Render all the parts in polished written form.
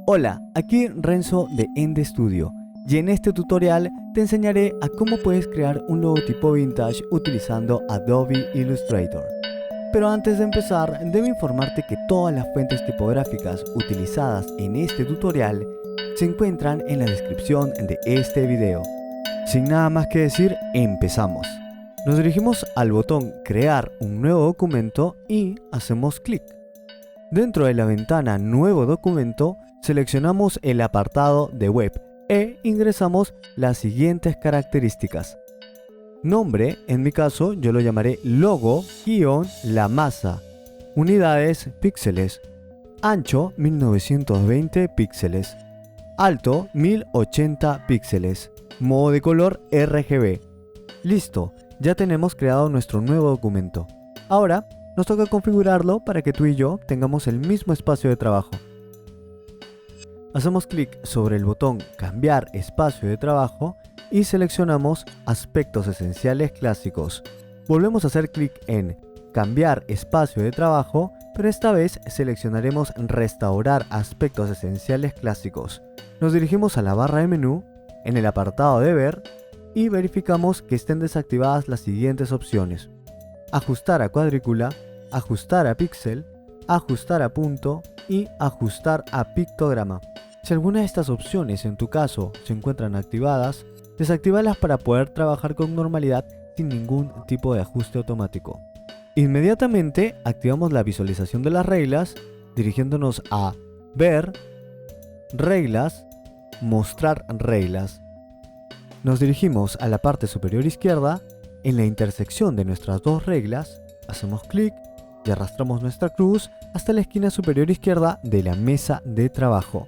Hola, aquí Renzo de Ende Studio y en este tutorial te enseñaré a cómo puedes crear un logotipo vintage utilizando Adobe Illustrator. Pero antes de empezar, debo informarte que todas las fuentes tipográficas utilizadas en este tutorial se encuentran en la descripción de este video. Sin nada más que decir, empezamos. Nos dirigimos al botón Crear un nuevo documento y hacemos clic. Dentro de la ventana Nuevo documento, seleccionamos el apartado de Web e ingresamos las siguientes características. Nombre, en mi caso yo lo llamaré logo-la masa. Unidades, píxeles. Ancho, 1920 píxeles. Alto, 1080 píxeles. Modo de color RGB. Listo, ya tenemos creado nuestro nuevo documento. Ahora nos toca configurarlo para que tú y yo tengamos el mismo espacio de trabajo. Hacemos clic sobre el botón Cambiar espacio de trabajo y seleccionamos Aspectos esenciales clásicos. Volvemos a hacer clic en Cambiar espacio de trabajo, pero esta vez seleccionaremos Restaurar aspectos esenciales clásicos. Nos dirigimos a la barra de menú, en el apartado de Ver, y verificamos que estén desactivadas las siguientes opciones: Ajustar a cuadrícula, Ajustar a píxel, Ajustar a punto y Ajustar a pictograma. Si alguna de estas opciones en tu caso se encuentran activadas, desactívalas para poder trabajar con normalidad sin ningún tipo de ajuste automático. Inmediatamente activamos la visualización de las reglas, dirigiéndonos a Ver, Reglas, Mostrar reglas. Nos dirigimos a la parte superior izquierda. En la intersección de nuestras dos reglas, hacemos clic y arrastramos nuestra cruz hasta la esquina superior izquierda de la mesa de trabajo.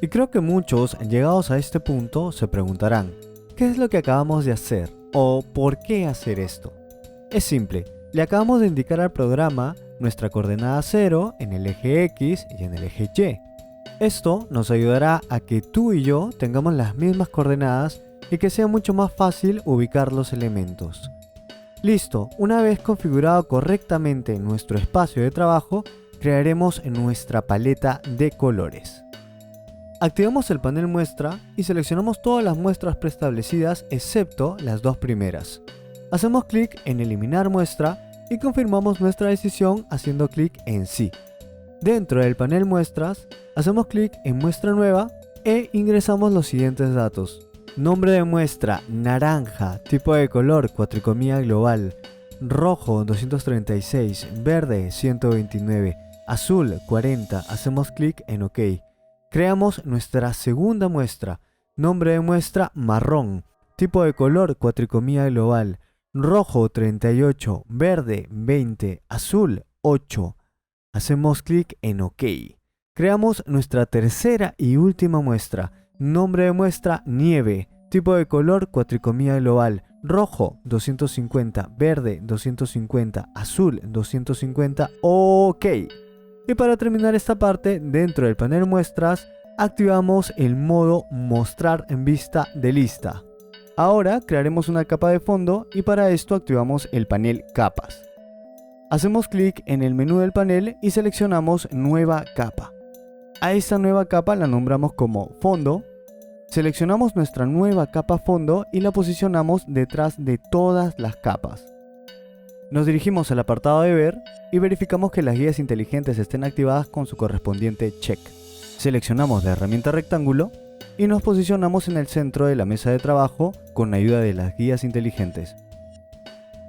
Y creo que muchos, llegados a este punto, se preguntarán, ¿qué es lo que acabamos de hacer? ¿O por qué hacer esto? Es simple, le acabamos de indicar al programa nuestra coordenada 0 en el eje X y en el eje Y. Esto nos ayudará a que tú y yo tengamos las mismas coordenadas y que sea mucho más fácil ubicar los elementos. Listo, una vez configurado correctamente nuestro espacio de trabajo, crearemos nuestra paleta de colores. Activamos el panel muestra y seleccionamos todas las muestras preestablecidas excepto las dos primeras. Hacemos clic en eliminar muestra y confirmamos nuestra decisión haciendo clic en sí. Dentro del panel muestras, hacemos clic en muestra nueva e ingresamos los siguientes datos. Nombre de muestra, naranja, tipo de color, cuatricomía global, rojo 236, verde 129, azul 40, hacemos clic en OK. Creamos nuestra segunda muestra, nombre de muestra, marrón, tipo de color, cuatricomía global, rojo 38, verde 20, azul 8. Hacemos clic en OK. Creamos nuestra tercera y última muestra, nombre de muestra, nieve, tipo de color, cuatricomía global, rojo 250, verde 250, azul 250, OK. Y para terminar esta parte, dentro del panel muestras, activamos el modo Mostrar en vista de lista. Ahora crearemos una capa de fondo y para esto activamos el panel Capas. Hacemos clic en el menú del panel y seleccionamos Nueva capa. A esta nueva capa la nombramos como Fondo. Seleccionamos nuestra nueva capa fondo y la posicionamos detrás de todas las capas. Nos dirigimos al apartado de Ver y verificamos que las guías inteligentes estén activadas con su correspondiente check. Seleccionamos la herramienta rectángulo y nos posicionamos en el centro de la mesa de trabajo con ayuda de las guías inteligentes.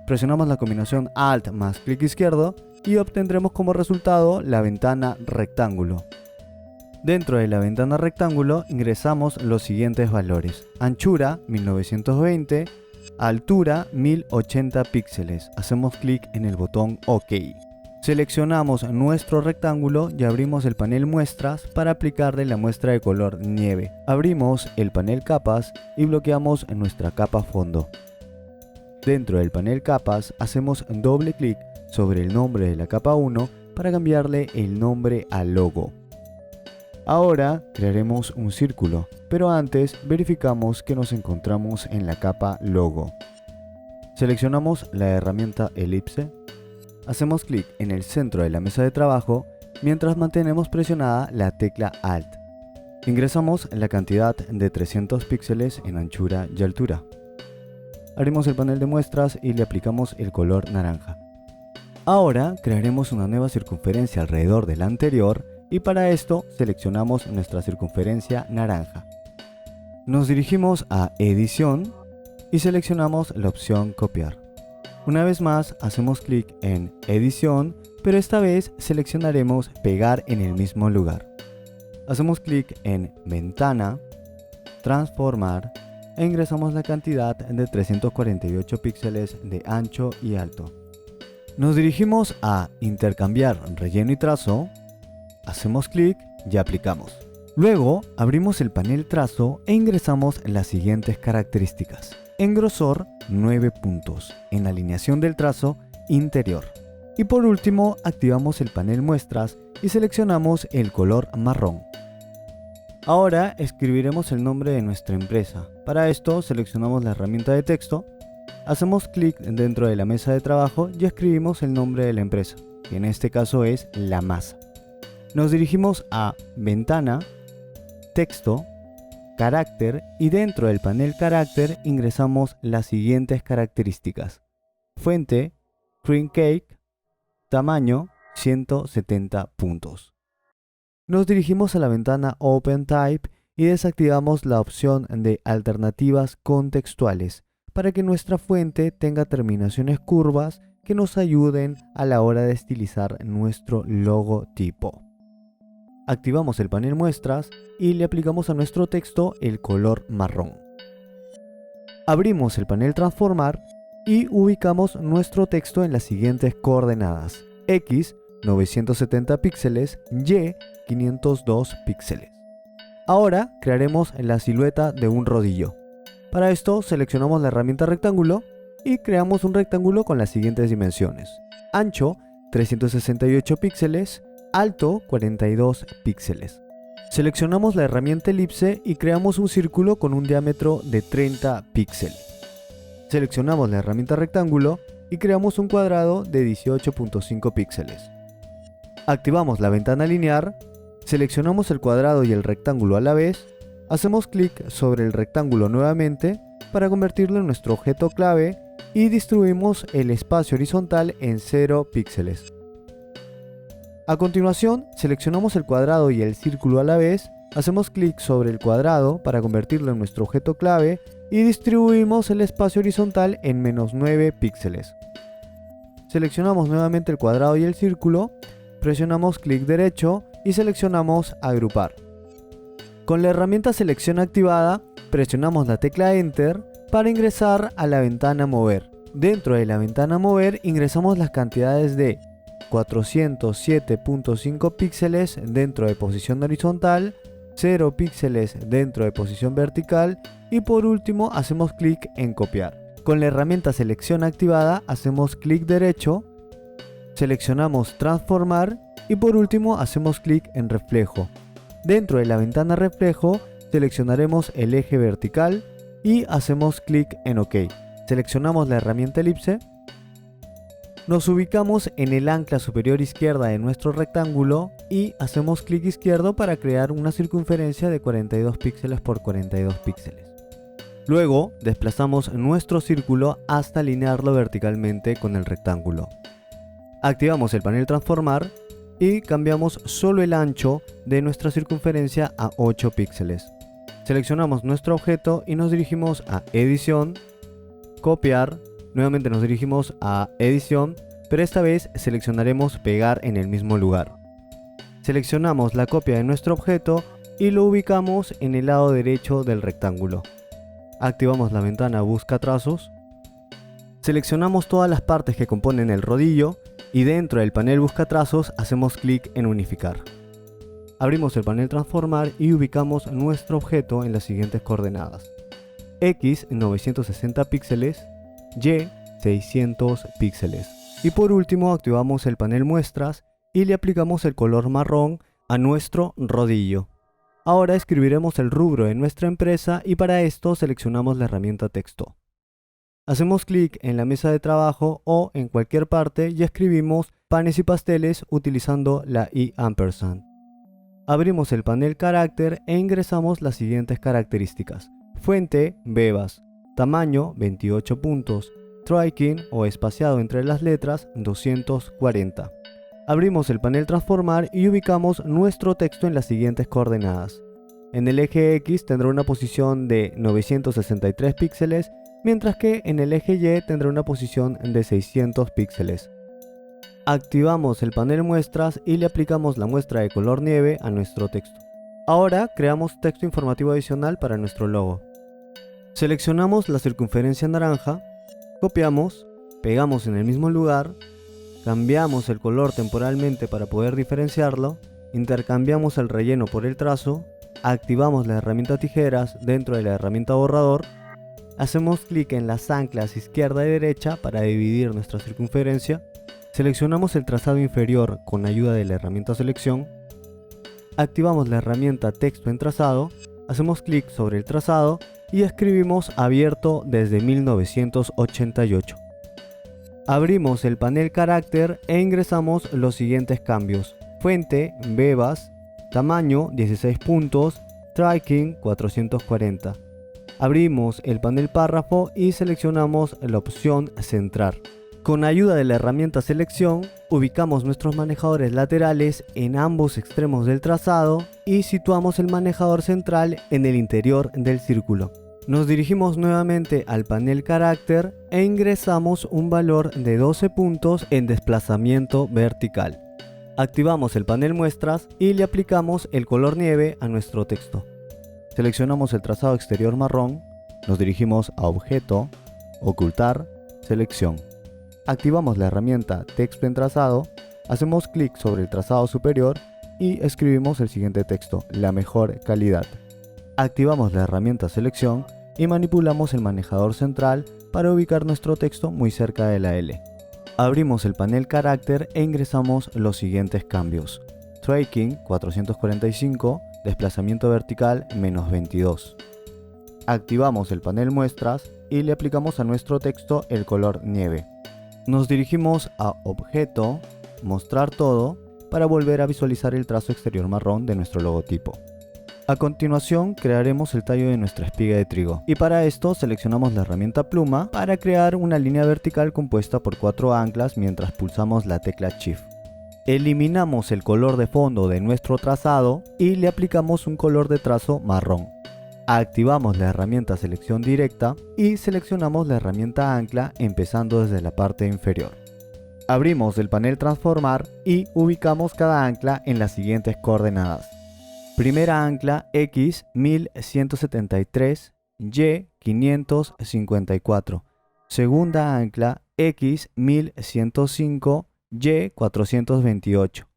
Presionamos la combinación Alt más clic izquierdo y obtendremos como resultado la ventana rectángulo. Dentro de la ventana rectángulo ingresamos los siguientes valores: anchura 1920, altura 1080 píxeles. Hacemos clic en el botón OK. Seleccionamos nuestro rectángulo y abrimos el panel muestras para aplicarle la muestra de color nieve. Abrimos el panel capas y bloqueamos nuestra capa fondo. Dentro del panel capas hacemos doble clic sobre el nombre de la capa 1 para cambiarle el nombre al logo. Ahora crearemos un círculo, pero antes verificamos que nos encontramos en la capa logo. Seleccionamos la herramienta elipse, hacemos clic en el centro de la mesa de trabajo mientras mantenemos presionada la tecla Alt. Ingresamos la cantidad de 300 píxeles en anchura y altura. Abrimos el panel de muestras y le aplicamos el color naranja. Ahora crearemos una nueva circunferencia alrededor de la anterior y para esto seleccionamos nuestra circunferencia naranja. Nos dirigimos a Edición y seleccionamos la opción Copiar. Una vez más hacemos clic en Edición, pero esta vez seleccionaremos Pegar en el mismo lugar. Hacemos clic en Ventana, Transformar e ingresamos la cantidad de 348 píxeles de ancho y alto. Nos dirigimos a Intercambiar relleno y trazo, hacemos clic y aplicamos. Luego abrimos el panel trazo e ingresamos las siguientes características. En grosor 9 puntos, en alineación del trazo interior. Y por último activamos el panel muestras y seleccionamos el color marrón. Ahora escribiremos el nombre de nuestra empresa. Para esto seleccionamos la herramienta de texto, hacemos clic dentro de la mesa de trabajo y escribimos el nombre de la empresa, que en este caso es La Masa. Nos dirigimos a Ventana, Texto, Carácter y dentro del panel Carácter ingresamos las siguientes características. Fuente, Cream Cake, tamaño 170 puntos. Nos dirigimos a la ventana Open Type y desactivamos la opción de alternativas contextuales para que nuestra fuente tenga terminaciones curvas que nos ayuden a la hora de estilizar nuestro logotipo. Activamos el panel muestras y le aplicamos a nuestro texto el color marrón. Abrimos el panel transformar y ubicamos nuestro texto en las siguientes coordenadas: X 970 píxeles, Y 502 píxeles. Ahora crearemos la silueta de un rodillo. Para esto seleccionamos la herramienta rectángulo y creamos un rectángulo con las siguientes dimensiones: ancho 368 píxeles, alto 42 píxeles. Seleccionamos la herramienta elipse y creamos un círculo con un diámetro de 30 píxeles. Seleccionamos la herramienta rectángulo y creamos un cuadrado de 18.5 píxeles. Activamos la ventana lineal, seleccionamos el cuadrado y el rectángulo a la vez, hacemos clic sobre el rectángulo nuevamente para convertirlo en nuestro objeto clave y distribuimos el espacio horizontal en 0 píxeles. A continuación, seleccionamos el cuadrado y el círculo a la vez, hacemos clic sobre el cuadrado para convertirlo en nuestro objeto clave y distribuimos el espacio horizontal en -9 píxeles. Seleccionamos nuevamente el cuadrado y el círculo, presionamos clic derecho y seleccionamos agrupar. Con la herramienta selección activada, presionamos la tecla Enter para ingresar a la ventana mover. Dentro de la ventana mover ingresamos las cantidades de 407.5 píxeles dentro de posición horizontal, 0 píxeles dentro de posición vertical y por último hacemos clic en copiar. Con la herramienta selección activada hacemos clic derecho, seleccionamos transformar y por último hacemos clic en reflejo. Dentro de la ventana reflejo seleccionaremos el eje vertical y hacemos clic en OK. Seleccionamos la herramienta elipse. Nos ubicamos en el ancla superior izquierda de nuestro rectángulo y hacemos clic izquierdo para crear una circunferencia de 42 píxeles por 42 píxeles. Luego desplazamos nuestro círculo hasta alinearlo verticalmente con el rectángulo. Activamos el panel transformar y cambiamos solo el ancho de nuestra circunferencia a 8 píxeles. Seleccionamos nuestro objeto y nos dirigimos a edición, copiar, nuevamente nos dirigimos a edición, pero esta vez seleccionaremos pegar en el mismo lugar. Seleccionamos la copia de nuestro objeto y lo ubicamos en el lado derecho del rectángulo. Activamos la ventana busca trazos. Seleccionamos todas las partes que componen el rodillo y dentro del panel busca trazos hacemos clic en unificar. Abrimos el panel transformar y ubicamos nuestro objeto en las siguientes coordenadas: X 960 píxeles, Y 600 píxeles. Y por último activamos el panel muestras y le aplicamos el color marrón a nuestro rodillo. Ahora escribiremos el rubro de nuestra empresa y para esto seleccionamos la herramienta texto. Hacemos clic en la mesa de trabajo o en cualquier parte y escribimos panes y pasteles utilizando la i ampersand. Abrimos el panel carácter e ingresamos las siguientes características. Fuente, bebas. Tamaño, 28 puntos. Striking o espaciado entre las letras, 240. Abrimos el panel transformar y ubicamos nuestro texto en las siguientes coordenadas. En el eje X tendrá una posición de 963 píxeles, mientras que en el eje Y tendrá una posición de 600 píxeles. Activamos el panel muestras y le aplicamos la muestra de color nieve a nuestro texto. Ahora creamos texto informativo adicional para nuestro logo. Seleccionamos la circunferencia naranja, copiamos, pegamos en el mismo lugar, cambiamos el color temporalmente para poder diferenciarlo, intercambiamos el relleno por el trazo, activamos la herramienta tijeras dentro de la herramienta borrador, hacemos clic en las anclas izquierda y derecha para dividir nuestra circunferencia, seleccionamos el trazado inferior con ayuda de la herramienta selección, activamos la herramienta texto en trazado, hacemos clic sobre el trazado y escribimos abierto desde 1988. Abrimos el panel carácter e ingresamos los siguientes cambios. Fuente, bebas, tamaño 16 puntos, striking 440. Abrimos el panel párrafo y seleccionamos la opción centrar. Con ayuda de la herramienta selección, ubicamos nuestros manejadores laterales en ambos extremos del trazado y situamos el manejador central en el interior del círculo. Nos dirigimos nuevamente al panel carácter e ingresamos un valor de 12 puntos en desplazamiento vertical. Activamos el panel muestras y le aplicamos el color nieve a nuestro texto. Seleccionamos el trazado exterior marrón, nos dirigimos a objeto, ocultar, selección. Activamos la herramienta texto en trazado, hacemos clic sobre el trazado superior y escribimos el siguiente texto, la mejor calidad. Activamos la herramienta selección y manipulamos el manejador central para ubicar nuestro texto muy cerca de la L. Abrimos el panel carácter e ingresamos los siguientes cambios. Striking 445, desplazamiento vertical menos 22. Activamos el panel muestras y le aplicamos a nuestro texto el color nieve. Nos dirigimos a objeto, mostrar todo, para volver a visualizar el trazo exterior marrón de nuestro logotipo. A continuación crearemos el tallo de nuestra espiga de trigo y para esto seleccionamos la herramienta pluma para crear una línea vertical compuesta por 4 anclas mientras pulsamos la tecla Shift. Eliminamos el color de fondo de nuestro trazado y le aplicamos un color de trazo marrón. Activamos la herramienta selección directa y seleccionamos la herramienta ancla empezando desde la parte inferior. Abrimos el panel transformar y ubicamos cada ancla en las siguientes coordenadas. Primera ancla X 1173, Y 554. Segunda ancla X 1105, Y 428.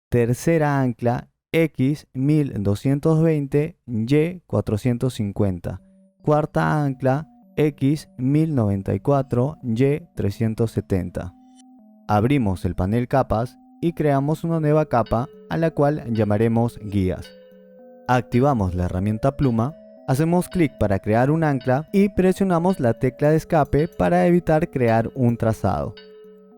Tercera ancla X 1220, Y 450. Cuarta ancla X 1094, Y 370. Abrimos el panel capas y creamos una nueva capa a la cual llamaremos guías. Activamos la herramienta pluma, hacemos clic para crear un ancla y presionamos la tecla de escape para evitar crear un trazado.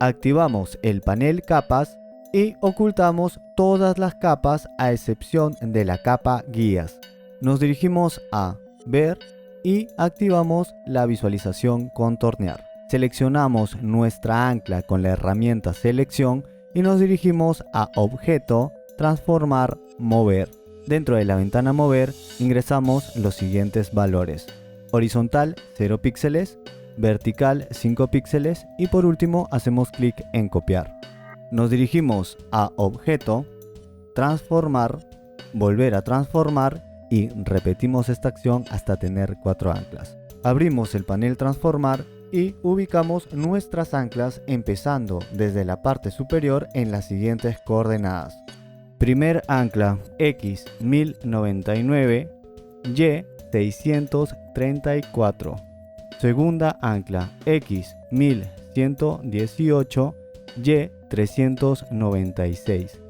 Activamos el panel capas y ocultamos todas las capas a excepción de la capa guías. Nos dirigimos a ver y activamos la visualización contornear. Seleccionamos nuestra ancla con la herramienta selección y nos dirigimos a objeto, transformar, mover. Dentro de la ventana mover ingresamos los siguientes valores: horizontal 0 píxeles, vertical 5 píxeles y por último hacemos clic en copiar. Nos dirigimos a objeto, transformar, volver a transformar y repetimos esta acción hasta tener 4 anclas. Abrimos el panel transformar y ubicamos nuestras anclas empezando desde la parte superior en las siguientes coordenadas. Primer ancla X 1099, Y 634. Segunda ancla X 1118, Y 396.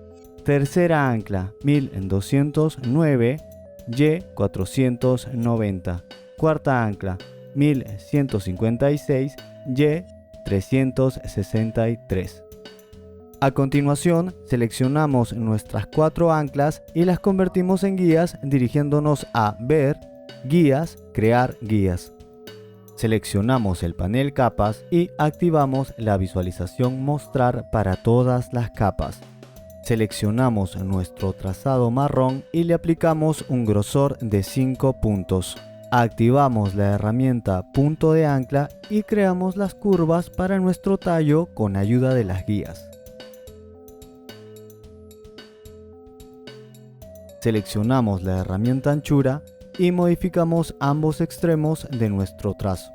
Tercera ancla 1209, Y 490. Cuarta ancla 1156, Y 363. A continuación, seleccionamos nuestras 4 anclas y las convertimos en guías dirigiéndonos a Ver, Guías, Crear guías. Seleccionamos el panel Capas y activamos la visualización Mostrar para todas las capas. Seleccionamos nuestro trazado marrón y le aplicamos un grosor de 5 puntos. Activamos la herramienta Punto de ancla y creamos las curvas para nuestro tallo con ayuda de las guías. Seleccionamos la herramienta Anchura y modificamos ambos extremos de nuestro trazo.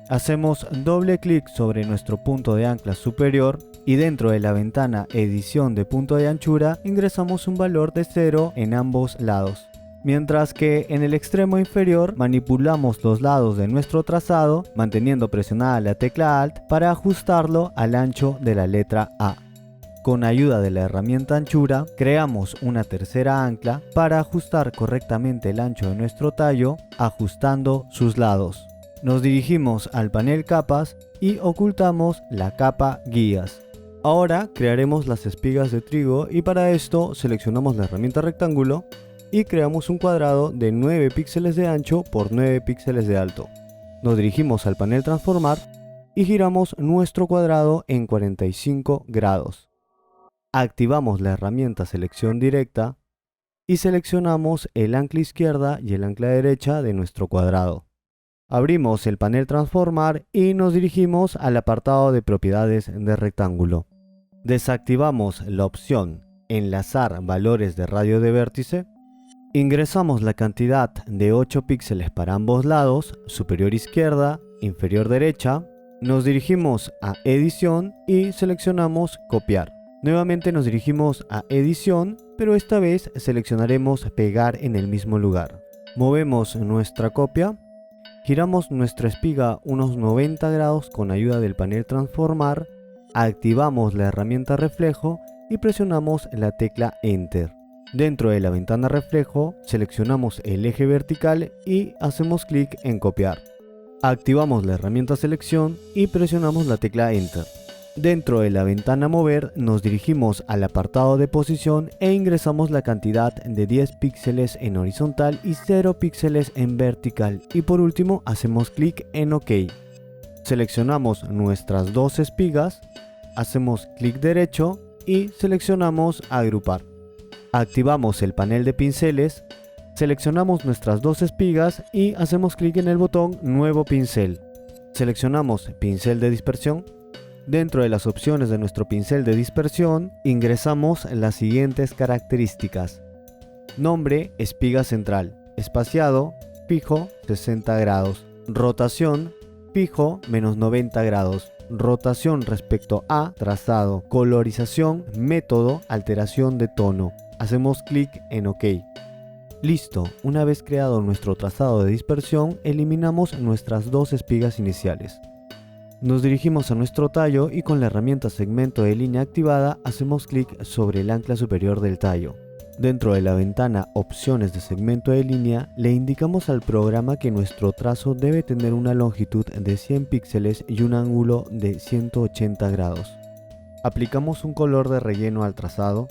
Hacemos doble clic sobre nuestro punto de ancla superior y dentro de la ventana Edición de punto de anchura ingresamos un valor de 0 en ambos lados. Mientras que en el extremo inferior manipulamos los lados de nuestro trazado manteniendo presionada la tecla Alt para ajustarlo al ancho de la letra A. Con ayuda de la herramienta Anchura, creamos una tercera ancla para ajustar correctamente el ancho de nuestro tallo, ajustando sus lados. Nos dirigimos al panel Capas y ocultamos la capa Guías. Ahora crearemos las espigas de trigo y para esto seleccionamos la herramienta Rectángulo y creamos un cuadrado de 9 píxeles de ancho por 9 píxeles de alto. Nos dirigimos al panel Transformar y giramos nuestro cuadrado en 45 grados. Activamos la herramienta Selección Directa y seleccionamos el ancla izquierda y el ancla derecha de nuestro cuadrado. Abrimos el panel Transformar y nos dirigimos al apartado de propiedades de rectángulo. Desactivamos la opción Enlazar valores de radio de vértice. Ingresamos la cantidad de 8 píxeles para ambos lados, superior izquierda, inferior derecha. Nos dirigimos a Edición y seleccionamos Copiar. Nuevamente nos dirigimos a Edición, pero esta vez seleccionaremos Pegar en el mismo lugar. Movemos nuestra copia, giramos nuestra espiga unos 90 grados con ayuda del panel Transformar, activamos la herramienta Reflejo y presionamos la tecla Enter. Dentro de la ventana Reflejo, seleccionamos el eje vertical y hacemos clic en Copiar. Activamos la herramienta Selección y presionamos la tecla Enter. Dentro de la ventana Mover nos dirigimos al apartado de posición e ingresamos la cantidad de 10 píxeles en horizontal y 0 píxeles en vertical y por último hacemos clic en OK. Seleccionamos nuestras 2 espigas, hacemos clic derecho y seleccionamos Agrupar. Activamos el panel de pinceles, seleccionamos nuestras 2 espigas y hacemos clic en el botón Nuevo pincel. Seleccionamos Pincel de dispersión. Dentro de las opciones de nuestro pincel de dispersión, ingresamos las siguientes características. Nombre, espiga central. Espaciado, fijo, 60 grados. Rotación, fijo, menos 90 grados. Rotación respecto a trazado. Colorización, método, alteración de tono. Hacemos clic en OK. Listo, una vez creado nuestro trazado de dispersión, eliminamos nuestras 2 espigas iniciales. Nos dirigimos a nuestro tallo y con la herramienta Segmento de línea activada hacemos clic sobre el ancla superior del tallo. Dentro de la ventana Opciones de segmento de línea le indicamos al programa que nuestro trazo debe tener una longitud de 100 píxeles y un ángulo de 180 grados. Aplicamos un color de relleno al trazado.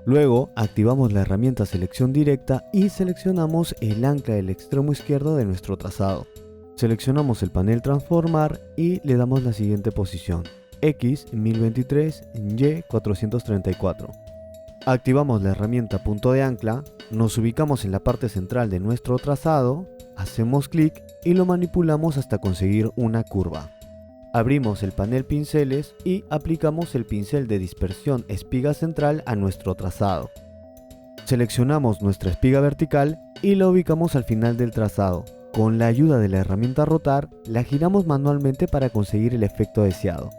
Luego activamos la herramienta Selección Directa y seleccionamos el ancla del extremo izquierdo de nuestro trazado. Seleccionamos el panel Transformar y le damos la siguiente posición, X 1023, Y 434. Activamos la herramienta Punto de ancla, nos ubicamos en la parte central de nuestro trazado, hacemos clic y lo manipulamos hasta conseguir una curva. Abrimos el panel Pinceles y aplicamos el pincel de dispersión espiga central a nuestro trazado. Seleccionamos nuestra espiga vertical y la ubicamos al final del trazado. Con la ayuda de la herramienta Rotar, la giramos manualmente para conseguir el efecto deseado.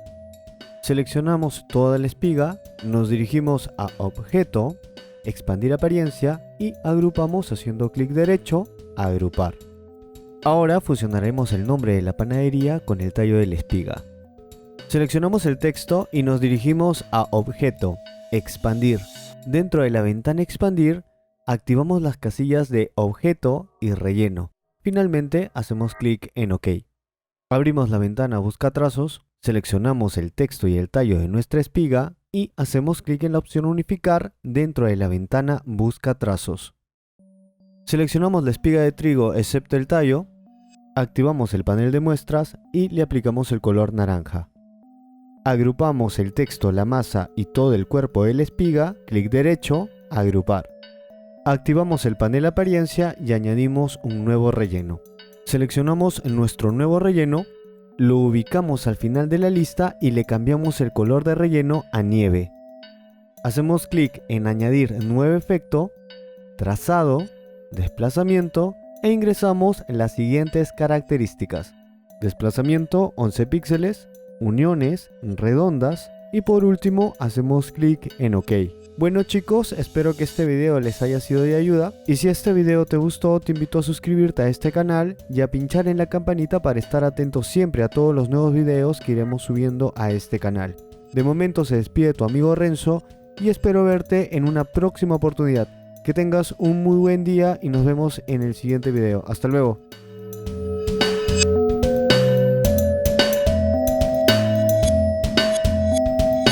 Seleccionamos toda la espiga, nos dirigimos a Objeto, Expandir apariencia y agrupamos haciendo clic derecho, Agrupar. Ahora fusionaremos el nombre de la panadería con el tallo de la espiga. Seleccionamos el texto y nos dirigimos a Objeto, Expandir. Dentro de la ventana Expandir, activamos las casillas de Objeto y Relleno. Finalmente hacemos clic en OK. Abrimos la ventana Busca trazos, seleccionamos el texto y el tallo de nuestra espiga, y hacemos clic en la opción unificar dentro de la ventana busca trazos. Seleccionamos la espiga de trigo excepto el tallo, activamos el panel de muestras y le aplicamos el color naranja. Agrupamos el texto, la masa y todo el cuerpo de la espiga, clic derecho, agrupar. Activamos el panel apariencia y añadimos un nuevo relleno. Seleccionamos nuestro nuevo relleno, lo ubicamos al final de la lista y le cambiamos el color de relleno a nieve. Hacemos clic en añadir nuevo efecto, trazado, desplazamiento e ingresamos las siguientes características: desplazamiento 11 píxeles, uniones redondas y por último hacemos clic en OK. Bueno chicos, espero que este video les haya sido de ayuda y si este video te gustó te invito a suscribirte a este canal y a pinchar en la campanita para estar atento siempre a todos los nuevos videos que iremos subiendo a este canal. De momento se despide tu amigo Renzo y espero verte en una próxima oportunidad. Que tengas un muy buen día y nos vemos en el siguiente video. Hasta luego.